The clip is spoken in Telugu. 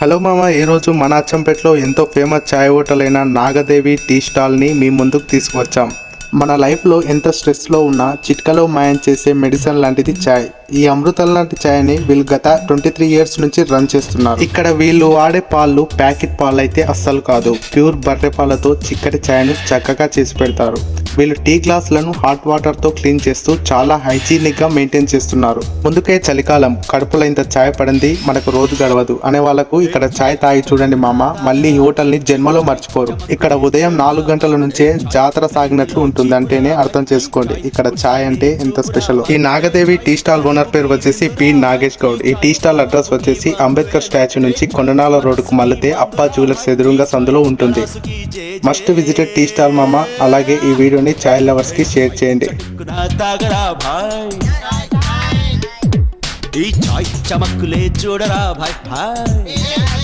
హలో మామ, ఈరోజు మన అచ్చంపేటలో ఎంతో ఫేమస్ ఛాయ్ హోటల్ అయిన నాగదేవి టీ స్టాల్ని మీ ముందుకు తీసుకువచ్చాం. మన లైఫ్లో ఎంత స్ట్రెస్లో ఉన్నా చిట్కలో మాయం చేసే మెడిసిన్ లాంటిది ఛాయ్. ఈ అమృతం లాంటి ఛాయ్ని వీళ్ళు గత 23 ఇయర్స్ నుంచి రన్ చేస్తున్నారు. ఇక్కడ వీళ్ళు వాడే పాలు ప్యాకెట్ పాలు అయితే అస్సలు కాదు, ప్యూర్ బర్రె పాలతో చిక్కటి ఛాయ్ను చక్కగా చేసి పెడతారు. వీళ్ళు టీ గ్లాసులను హాట్ వాటర్తో క్లీన్ చేస్తూ చాలా హైజీనిక్గా మెయింటైన్ చేస్తున్నారు. ముందుకే చలికాలం, కడుపులో ఇంత ఛాయ్ పడింది మనకు రోజు గడవదు అనే వాళ్ళకు ఇక్కడ ఛాయ్ తాగి చూడండి మామ, మళ్ళీ ఈ హోటల్ని జన్మలో మర్చిపోరు. ఇక్కడ ఉదయం 4 గంటల నుంచే జాతర సాగినట్లు ఉంటుంది అంటేనే అర్థం చేసుకోండి ఇక్కడ ఛాయ్ అంటే ఎంత స్పెషల్. ఈ నాగదేవి టీ స్టాల్ ఓనర్ పేరు వచ్చేసి పి నాగేష్ గౌడ్. ఈ టీ స్టాల్ అడ్రస్ వచ్చేసి అంబేద్కర్ స్టాచ్యూ నుంచి కొండనాల రోడ్డుకు మళ్ళితే అప్పా జ్యువెలర్స్ ఎదురుగా సందులో ఉంటుంది. మస్ట్ విజిటెడ్ టీ స్టాల్ మామ. అలాగే ఈ వీడియోని చాయ్ లవర్స్ కి షేర్ చేయండి. ఈ చాయ్ చమక్కులే చూడరా భాయ్ భాయ్.